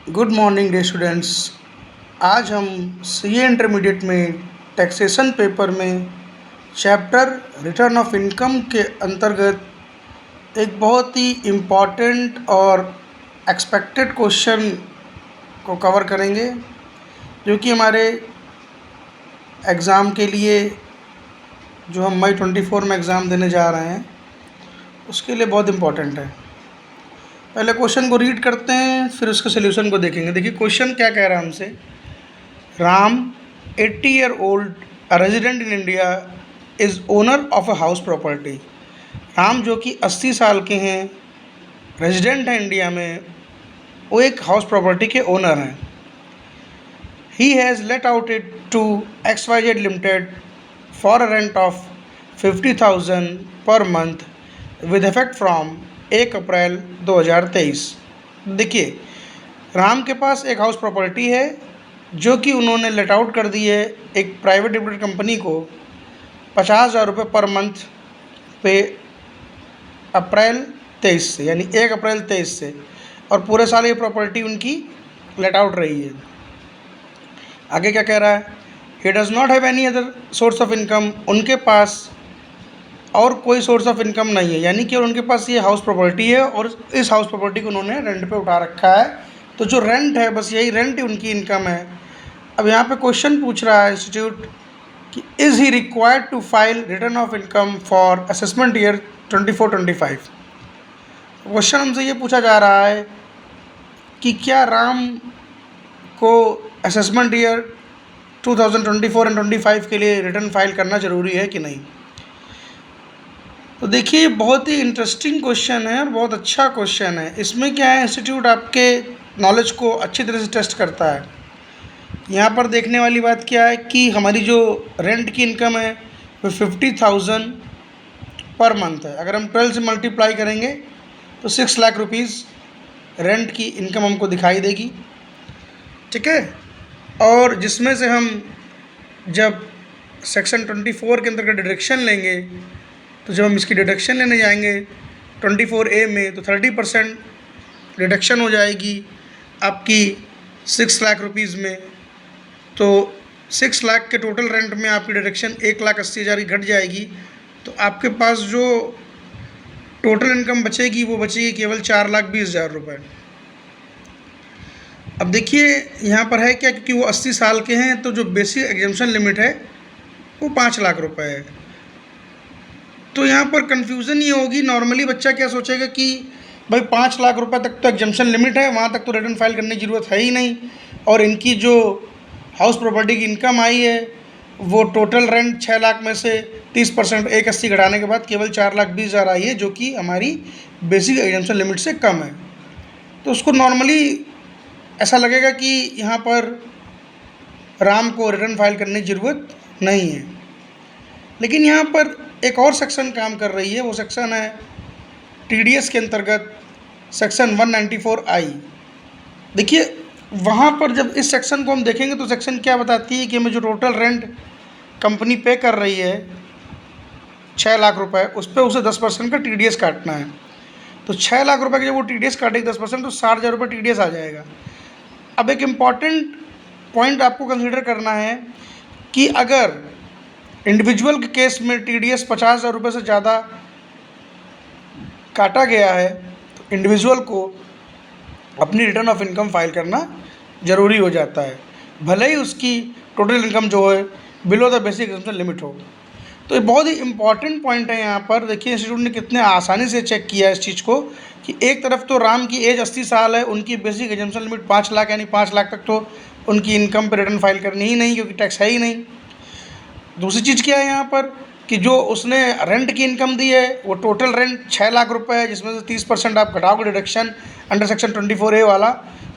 Good morning day students. आज हम CA intermediate में टैक्सेशन पेपर में चैप्टर रिटर्न ऑफ इनकम के अंतर्गत एक बहुत ही इम्पॉर्टेंट और एक्सपेक्टेड क्वेश्चन को कवर करेंगे, जो कि हमारे एग्ज़ाम के लिए जो हम मई 24 में एग्ज़ाम देने जा रहे हैं उसके लिए बहुत इम्पॉर्टेंट है। पहले क्वेश्चन को रीड करते हैं, फिर उसके सोल्यूशन को देखेंगे। देखिए क्वेश्चन क्या कह रहा है हमसे। Ram 80 year old resident in India is owner of a house property. Ram जो कि 80 साल के हैं, रेजिडेंट हैं इंडिया में, वो एक हाउस प्रॉपर्टी के ओनर हैं। He has let out it to XYZ limited for a rent of 50,000 per month with effect from 1 April 2023। देखिए, राम के पास एक हाउस प्रॉपर्टी है जो कि उन्होंने लेट आउट कर दी है एक प्राइवेट लिमिटेड कंपनी को 50,000 रुपये पर मंथ पे अप्रैल 23 से, यानी 1 अप्रैल 23 से, और पूरे साल ये प्रॉपर्टी उनकी लेट आउट रही है। आगे क्या कह रहा है, he does not have any other source of income. उनके पास और कोई सोर्स ऑफ इनकम नहीं है, यानी कि उनके पास ये हाउस प्रॉपर्टी है और इस हाउस प्रॉपर्टी को उन्होंने रेंट पे उठा रखा है, तो जो रेंट है बस यही रेंट ही उनकी इनकम है। अब यहाँ पे क्वेश्चन पूछ रहा है इंस्टीट्यूट कि is he required to file return of income for assessment year 24-25। Question हमसे ये पूछा जा रहा है कि क्या राम को असेसमेंट ईयर 2024 एंड 25 के लिए रिटर्न फाइल करना ज़रूरी है कि नहीं। तो देखिए, ये बहुत ही इंटरेस्टिंग क्वेश्चन है और बहुत अच्छा क्वेश्चन है। इसमें क्या है, इंस्टीट्यूट आपके नॉलेज को अच्छी तरह से टेस्ट करता है। यहाँ पर देखने वाली बात क्या है कि हमारी जो रेंट की इनकम है वो 50,000 पर मंथ है। अगर हम 12 से मल्टीप्लाई करेंगे तो 6 लाख रुपीज़ रेंट की इनकम हमको दिखाई देगी, ठीक है। और जिसमें से हम जब सेक्शन 24 के अंतर्गत डिडक्शन लेंगे, तो जब हम इसकी डिडक्शन लेने जाएंगे 24A में, तो 30% डिडक्शन हो जाएगी आपकी 6 लाख रुपीज़ में। तो 6 लाख के टोटल रेंट में आपकी डिडक्शन 1,80,000 की घट जाएगी, तो आपके पास जो टोटल इनकम बचेगी वो बचेगी केवल 4,20,000 रुपये। अब देखिए यहाँ पर है क्या, क्योंकि वो 80 साल के हैं तो जो बेसिक एग्जम्पशन लिमिट है वो 5 लाख रुपए है। तो यहाँ पर कन्फ्यूज़न ये होगी, नॉर्मली बच्चा क्या सोचेगा कि भाई 5 लाख रुपए तक तो एग्जम्पशन लिमिट है, वहाँ तक तो रिटर्न फाइल करने की ज़रूरत है ही नहीं, और इनकी जो हाउस प्रॉपर्टी की इनकम आई है वो टोटल रेंट 6 लाख में से 30% 1,80 घटाने के बाद केवल 4,20,000 आई है, जो कि हमारी बेसिक एग्जम्पशन लिमिट से कम है। तो उसको नॉर्मली ऐसा लगेगा कि यहाँ पर राम को रिटर्न फाइल करने की ज़रूरत नहीं है। लेकिन यहाँ पर एक और सेक्शन काम कर रही है, वो सेक्शन है TDS के अंतर्गत सेक्शन 194I। देखिए वहाँ पर जब इस सेक्शन को हम देखेंगे तो सेक्शन क्या बताती है कि हमें जो टोटल रेंट कंपनी पे कर रही है 6 लाख रुपए, उस पर उसे 10% का TDS काटना है। तो 6 लाख रुपए का जब वो TDS काटेगी 10%, तो 60,000 रुपये TDS आ जाएगा। अब एक इम्पॉर्टेंट पॉइंट आपको कंसिडर करना है कि अगर इंडिविजुअल के केस में TDS 50,000 रुपये से ज़्यादा काटा गया है, तो इंडिविजुअल को अपनी रिटर्न ऑफ इनकम फाइल करना ज़रूरी हो जाता है, भले ही उसकी टोटल इनकम जो है below the basic exemption limit हो। तो ये बहुत ही इंपॉर्टेंट पॉइंट है। यहाँ पर देखिए इंस्टीट्यूट ने कितने आसानी से चेक किया है इस चीज़ को कि एक तरफ तो राम की एज 80 साल है, उनकी बेसिक एग्जम्पशन लिमिट 5 लाख, यानी 5 लाख तक तो उनकी इनकम पर रिटर्न फाइल करनी ही नहीं, क्योंकि टैक्स है ही नहीं। दूसरी चीज़ क्या है यहाँ पर कि जो उसने रेंट की इनकम दी है वो टोटल रेंट 6 लाख रुपए है, जिसमें से 30% आप घटाओगे डिडक्शन अंडर सेक्शन 24A वाला,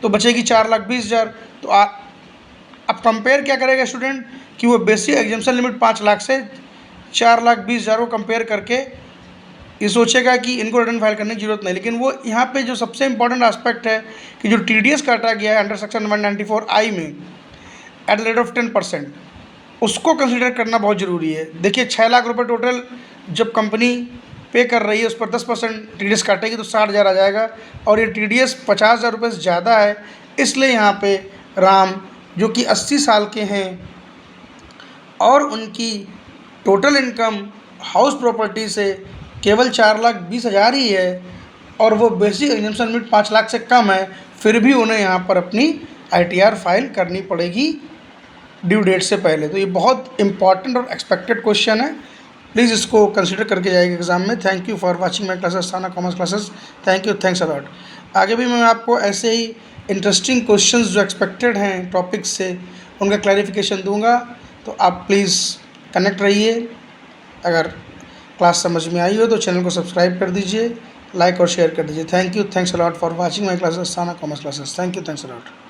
तो बचेगी 4,20,000। तो अब कंपेयर क्या करेगा स्टूडेंट कि वो बेसिक एग्जम्पशन लिमिट 5 लाख से 4,20,000 को कंपेयर करके ये सोचेगा कि इनको रिटर्न फाइल करने की जरूरत नहीं। लेकिन वो यहाँ पे जो सबसे इंपॉर्टेंट एस्पेक्ट है कि जो TDS काटा गया है अंडर सेक्शन 194I में एट द रेट ऑफ 10%, उसको कंसिडर करना बहुत ज़रूरी है। देखिए 6 लाख रुपए टोटल जब कंपनी पे कर रही है, उस पर 10% TDS काटेगी तो 60,000 आ जाएगा, और ये TDS 50,000 रुपये से ज़्यादा है, इसलिए यहाँ पे राम जो कि 80 साल के हैं और उनकी टोटल इनकम हाउस प्रॉपर्टी से केवल 4,20,000 ही है और वो बेसिक एग्जाम्पशन लिमिट 5 लाख से कम है, फिर भी उन्हें यहाँ पर अपनी ITR फाइल करनी पड़ेगी ड्यू डेट से पहले। तो ये बहुत इंपॉर्टेंट और एक्सपेक्टेड क्वेश्चन है, प्लीज़ इसको कंसिडर करके जाइएगा एग्जाम में। Thank you for watching my classes, Asthana commerce classes. Thank you, thanks a lot. आगे भी मैं आपको ऐसे ही इंटरेस्टिंग क्वेश्चंस जो एक्सपेक्टेड हैं टॉपिक्स से उनका क्लैरिफिकेशन दूंगा, तो आप प्लीज़ कनेक्ट रहिए। अगर क्लास समझ में आई हो तो चैनल को सब्सक्राइब कर दीजिए, लाइक और शेयर कर दीजिए। Thank you, thanks a lot for watching my classes, Asthana commerce classes. Thank you, thanks a lot.